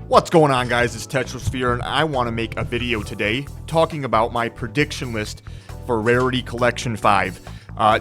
What's going on, guys? It's Tetrosphere, and I want to make a video today talking about my prediction list for Rarity Collection 5.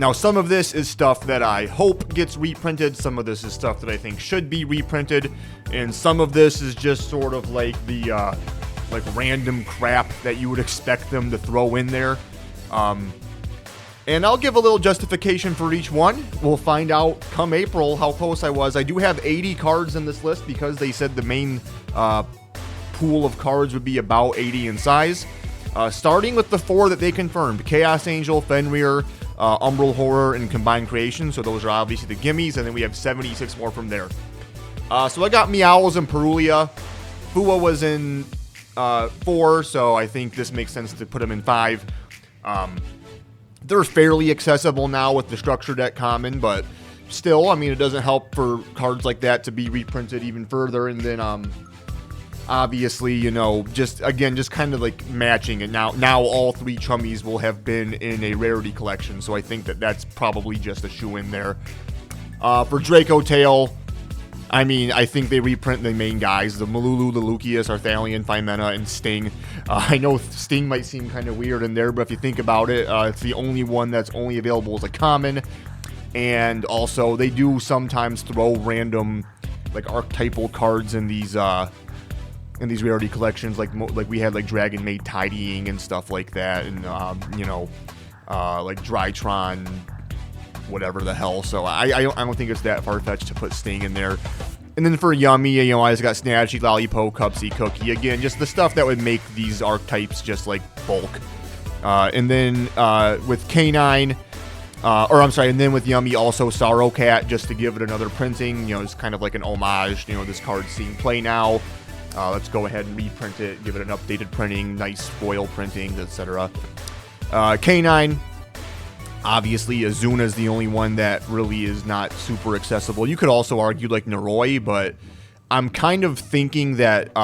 Now, some of this is stuff that I hope gets reprinted, some of this is stuff that I think should be reprinted, and some of this is just sort of like the random crap that you would expect them to throw in there. And I'll give a little justification for each one. We'll find out come April how close I was. I do have 80 cards in this list because they said the main pool of cards would be about 80 in size. Starting with the 4 that they confirmed: Chaos Angel, Fenrir, Umbral Horror, and Combined Creation. So those are obviously the gimmies, and then we have 76 more from there. So I got Meowls and Perulia. Fua was in 4, so I think this makes sense to put them in 5. They're fairly accessible now with the structure deck common, but still, I mean, it doesn't help for cards like that to be reprinted even further. And then, obviously, you know, just kind of like matching it. Now all 3 chummies will have been in a Rarity collection, so I think that that's probably just a shoe-in there. For Draco Tail, I mean, I think they reprint the main guys: the Malulu, the Lucius, Arthalion, Phimena, and Sting. I know Sting might seem kind of weird in there, but if you think about it, it's the only one that's only available as a common. And also, they do sometimes throw random, like, archetypal cards in these Rarity collections. Like we had, like, Dragon Maid Tidying and stuff like that, and like Drytron, whatever the hell. So I don't think it's that far-fetched to put Sting in there. And then for Yummy, you know, I just got Snatchy, Lollipo, Cupsy, Cookie. Again, just the stuff that would make these archetypes just like bulk. And then with K9, and then with Yummy also Sorrow Cat, just to give it another printing. You know, it's kind of like an homage. You know, this card's seeing play now. Let's go ahead and reprint it, give it an updated printing, nice foil printing, etc. K9. Obviously, Azuna's the only one that really is not super accessible. You could also argue like Noroi, but I'm kind of thinking that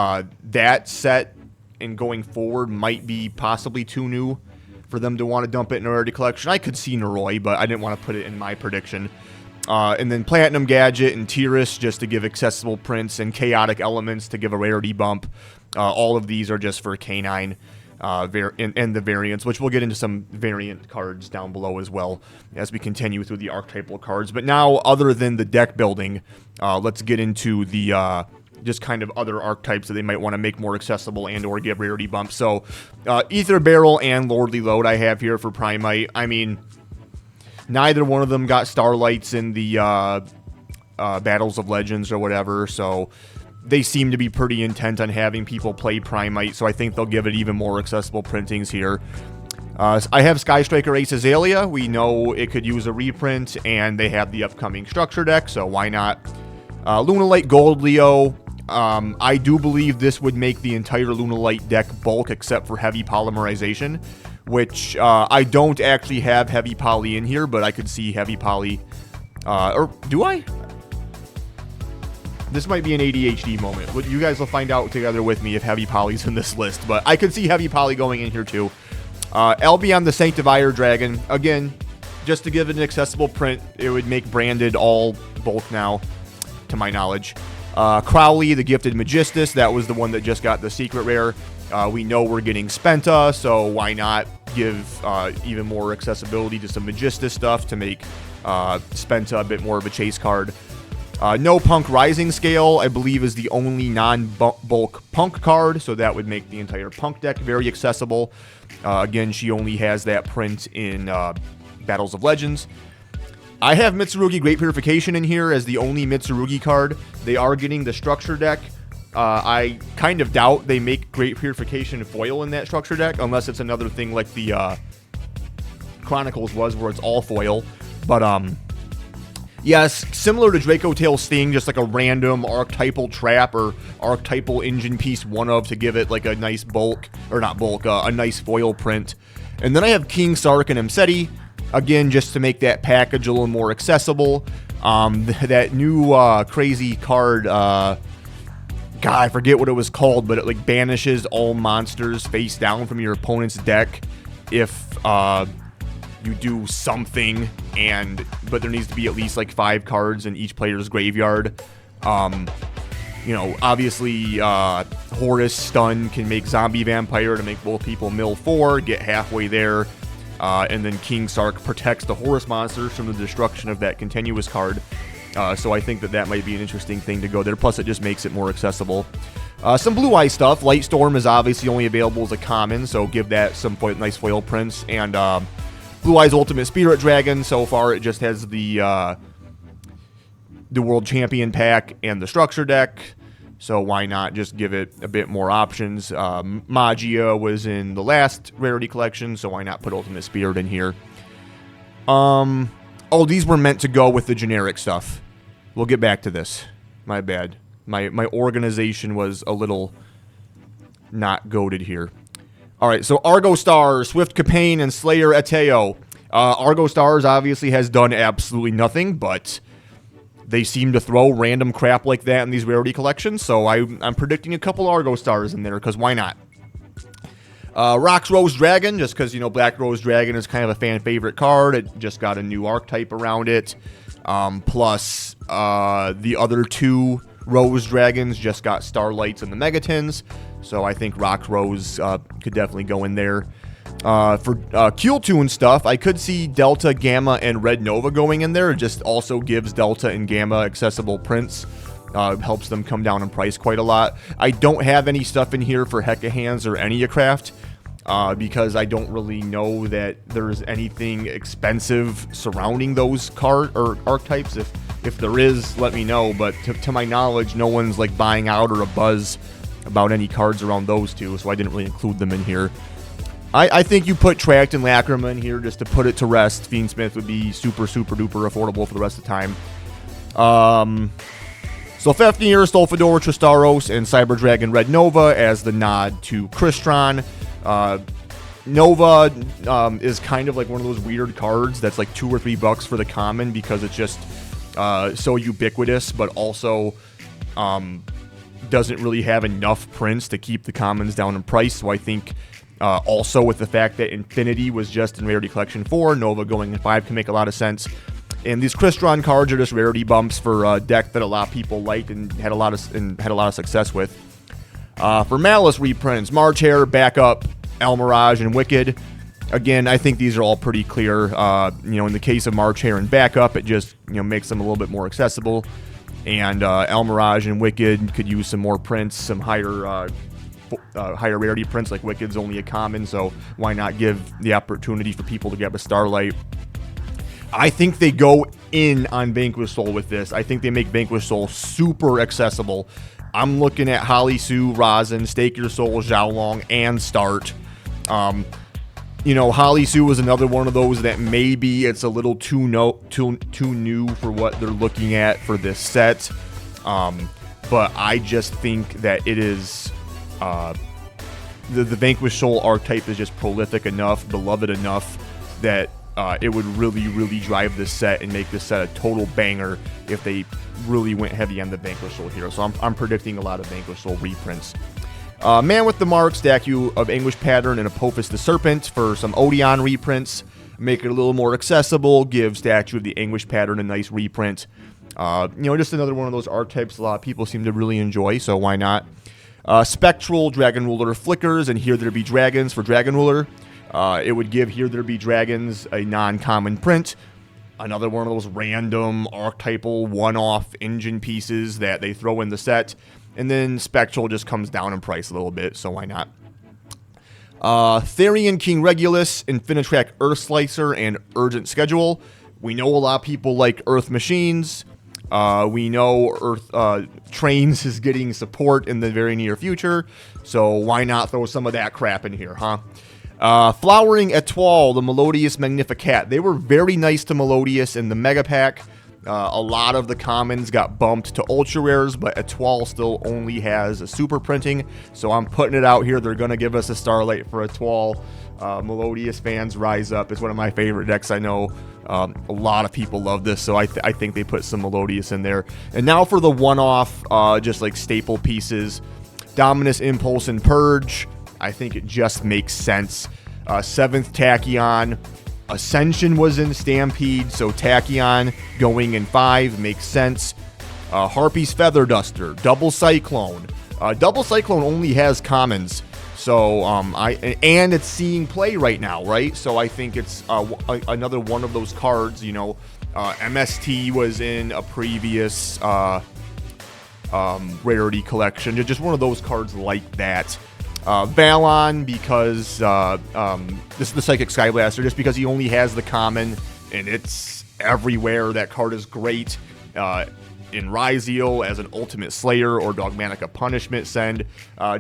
that set and going forward might be possibly too new for them to want to dump it in a Rarity collection. I could see Noroi, but I didn't want to put it in my prediction. And then Platinum Gadget and Tiras just to give accessible prints, and Chaotic Elements to give a Rarity bump. All of these are just for K9. And the variants, which we'll get into some variant cards down below as well as we continue through the archetypal cards. But now, other than the deck building, let's get into the just kind of other archetypes that they might want to make more accessible and or give Rarity bumps. So, Ether Barrel and Lordly Load I have here for Primite. I mean, neither one of them got Starlights in the Battles of Legends or whatever, so they seem to be pretty intent on having people play Primite, so I think they'll give it even more accessible printings here. I have Sky Striker Ace Azalea. We know it could use a reprint, and they have the upcoming structure deck, so why not? Lunalite Gold Leo. I do believe this would make the entire Lunalite deck bulk except for Heavy Polymerization, which I don't actually have Heavy Poly in here, but I could see Heavy Poly. Or do I? This might be an ADHD moment. You guys will find out together with me if Heavy Poly's in this list, but I could see Heavy Poly going in here too. Albion the Sanctifier Dragon. Again, just to give it an accessible print, it would make branded all bulk now, to my knowledge. Crowley the Gifted Magistus. That was the one that just got the secret rare. We know we're getting Spenta, so why not give even more accessibility to some Magistus stuff to make Spenta a bit more of a chase card. No Punk Rising Scale, I believe, is the only non-bulk Punk card, so that would make the entire Punk deck very accessible. Again, she only has that print in Battles of Legends. I have Mitsurugi Great Purification in here as the only Mitsurugi card. They are getting the structure deck. I kind of doubt they make Great Purification foil in that structure deck, unless it's another thing like the Chronicles was, where it's all foil. But, yes, similar to Draco Tail Sting, just like a random archetypal trap or archetypal engine piece one of to give it like a nice bulk, or not bulk, a nice foil print. And then I have King Sark and Emseti, again, just to make that package a little more accessible. That new crazy card, God, I forget what it was called, but it like banishes all monsters face down from your opponent's deck if you do something, but there needs to be at least like 5 cards in each player's graveyard. You know, obviously, Horus Stun can make Zombie Vampire to make both people mill 4, get halfway there, and then King Sark protects the Horus monsters from the destruction of that continuous card. So I think that might be an interesting thing to go there. Plus, it just makes it more accessible. Some Blue Eye stuff. Lightstorm is obviously only available as a common, so give that some nice foil prints. And Blue Eye's Ultimate Spirit Dragon, so far it just has the World Champion pack and the Structure deck. So why not just give it a bit more options? Magia was in the last Rarity collection, so why not put Ultimate Spirit in here? Oh, these were meant to go with the generic stuff. We'll get back to this. My bad. My organization was a little not goated here. All right, so Argo Stars, Swift Capane, and Slayer Ateo. Argo Stars obviously has done absolutely nothing, but they seem to throw random crap like that in these Rarity collections, so I'm predicting a couple Argo Stars in there, because why not? Rox Rose Dragon, just because, you know, Black Rose Dragon is kind of a fan favorite card. It just got a new archetype around it. Plus, the other 2 Rose Dragons just got Starlights and the Megatons. So I think Rox Rose could definitely go in there. For Keeltoon stuff, I could see Delta, Gamma, and Red Nova going in there. It just also gives Delta and Gamma accessible prints. Helps them come down in price quite a lot. I don't have any stuff in here for Hecka Hands or Eniacraft because I don't really know that there's anything expensive surrounding those card or archetypes. If there is, let me know. But to my knowledge, no one's like buying out or a buzz about any cards around those 2, so I didn't really include them in here. I think you put Tract and Lacrima in here just to put it to rest. Fiendsmith would be super, super duper affordable for the rest of the time. So Fafnir, Stolfador, Tristaros, and Cyber Dragon Red Nova as the nod to Crystron. Nova is kind of like one of those weird cards that's like $2 or $3 for the common because it's just so ubiquitous, but also doesn't really have enough prints to keep the commons down in price. So I think also with the fact that Infinity was just in Rarity Collection 4, Nova going in 5 can make a lot of sense. And these Crystron cards are just rarity bumps for a deck that a lot of people liked and had a lot of success with. For Malice reprints, March Hare, Backup, El Mirage, and Wicked. Again, I think these are all pretty clear. You know, in the case of March Hare and Backup, it just, you know, makes them a little bit more accessible. And El Mirage and Wicked could use some more prints, some higher rarity prints. Like Wicked's only a common, so why not give the opportunity for people to get a Starlight? I think they go in on Vanquish Soul with this. I think they make Vanquish Soul super accessible. I'm looking at Holly Sue, Rosin, Stake Your Soul, Xiaolong, and Start. You know, Holly Sue was another one of those that maybe it's a little too new for what they're looking at for this set. But I just think that it is the Vanquish Soul archetype is just prolific enough, beloved enough that it would really, really drive this set and make this set a total banger if they really went heavy on the Vanquish Soul here. So I'm predicting a lot of Vanquish Soul reprints. Man with the Mark, Statue of Anguish Pattern, and Apophis the Serpent for some Odeon reprints. Make it a little more accessible, give Statue of the Anguish Pattern a nice reprint. You know, just another one of those archetypes a lot of people seem to really enjoy, so why not? Spectral Dragon Ruler Flickers and Here There Be Dragons for Dragon Ruler. It would give Here There Be Dragons a non-common print. Another one of those random archetypal one-off engine pieces that they throw in the set. And then Spectral just comes down in price a little bit, so why not? Therian King Regulus, Infinitrack Earth Slicer, and Urgent Schedule. We know a lot of people like Earth Machines. We know Earth Trains is getting support in the very near future, so why not throw some of that crap in here, huh? Flowering Etoile, the Melodious Magnificat. They were very nice to Melodious in the Mega Pack. A lot of the commons got bumped to ultra rares, but Etoile still only has a super printing, so I'm putting it out here. They're going to give us a Starlight for Etoile. Melodious fans rise up. It's one of my favorite decks. I know a lot of people love this, so I think they put some Melodious in there. And now for the one-off, just like staple pieces. Dominus, Impulse, and Purge. I think it just makes sense. 7th Tachyon. Ascension was in Stampede, so Tachyon going in 5 makes sense. Harpy's Feather Duster, Double Cyclone. Double Cyclone only has commons, so and it's seeing play right now, right? So I think it's another one of those cards. You know, MST was in a previous Rarity collection. Just one of those cards like that. Valon, because this is the Psychic Skyblaster, just because he only has the common and it's everywhere. That card is great. In YuGiOh as an Ultimate Slayer or Dogmanica Punishment Send.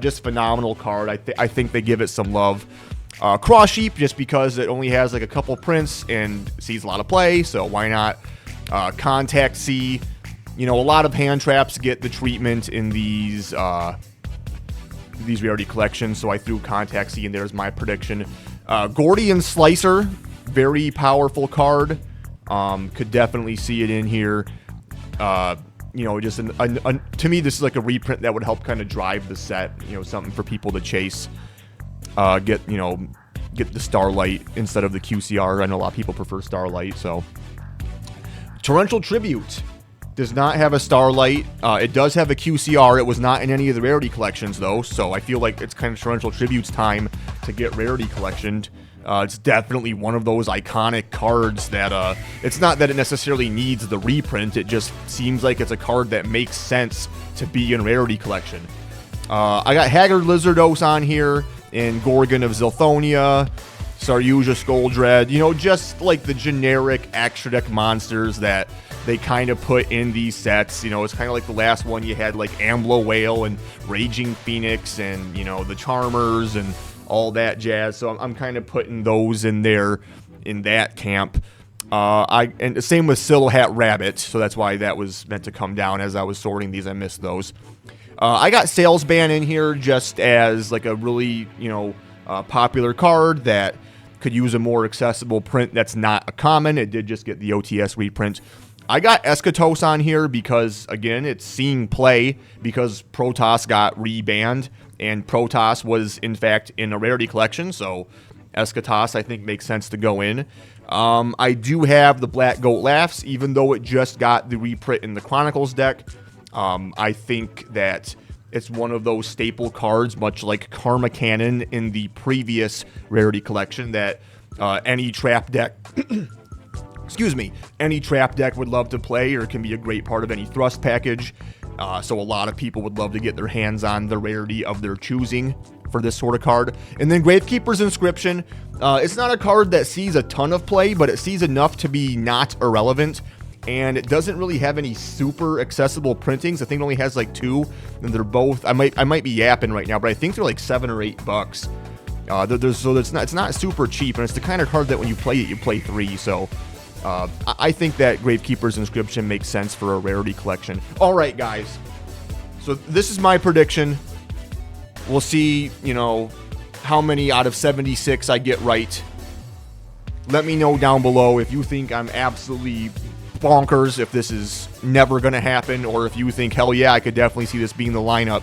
Just phenomenal card. I think they give it some love. Cross Sheep, just because it only has like a couple prints and sees a lot of play, so why not? Contact C. You know, a lot of hand traps get the treatment in these Rarity collections, so I threw Contact C in there as my prediction. Gordian Slicer, very powerful card. Could definitely see it in here. You know, just to me, this is like a reprint that would help kind of drive the set. You know, something for people to chase. Get the Starlight instead of the QCR. I know a lot of people prefer Starlight. So, Torrential Tribute does not have a Starlight. It does have a QCR. It was not in any of the Rarity collections though. So I feel like it's kind of Torrential Tribute's time to get Rarity collectioned. It's definitely one of those iconic cards that it's not that it necessarily needs the reprint. It just seems like it's a card that makes sense to be in Rarity collection. I got Haggard Lizardos on here, and Gorgon of Zilthonia, Saryuja Skoldred. You know, just like the generic extra deck monsters that they kind of put in these sets. You know, it's kind of like the last one you had like Amblo Whale and Raging Phoenix and, you know, the Charmers and all that jazz. So I'm kind of putting those in there in that camp. And the same with Silhouette Rabbit, so that's why that was meant to come down as I was sorting these. I missed those. I got Salesman in here just as like a really, you know, popular card that could use a more accessible print that's not a common. It did just get the OTS reprint. I got Eschatos on here because, again, it's seeing play because Protoss got rebanned, and Protoss was, in fact, in a Rarity collection, so Eschatos, I think, makes sense to go in. I do have the Black Goat Laughs, even though it just got the reprint in the Chronicles deck. I think that it's one of those staple cards, much like Karma Cannon in the previous Rarity collection, that any trap deck... excuse me, any trap deck would love to play, or can be a great part of any thrust package. So a lot of people would love to get their hands on the Rarity of their choosing for this sort of card. And then Gravekeeper's Inscription. It's not a card that sees a ton of play, but it sees enough to be not irrelevant. And it doesn't really have any super accessible printings. I think it only has like 2, and they're both. I might be yapping right now, but I think they're like $7 or $8. So it's not super cheap, and it's the kind of card that when you play it, you play 3. So I think that Gravekeeper's Inscription makes sense for a Rarity collection. All right, guys. So this is my prediction. We'll see, you know, how many out of 76 I get right. Let me know down below if you think I'm absolutely bonkers, if this is never going to happen, or if you think, hell yeah, I could definitely see this being the lineup.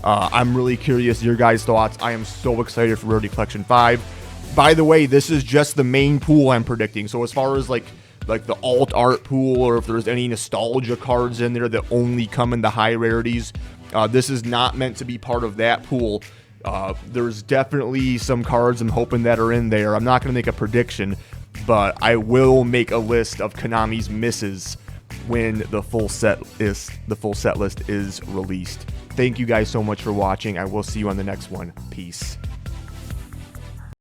I'm really curious your guys' thoughts. I am so excited for Rarity Collection 5. By the way, this is just the main pool I'm predicting. So as far as like the alt art pool, or if there's any nostalgia cards in there that only come in the high rarities, this is not meant to be part of that pool. There's definitely some cards I'm hoping that are in there. I'm not going to make a prediction, but I will make a list of Konami's misses when the full set list is released. Thank you guys so much for watching. I will see you on the next one. Peace.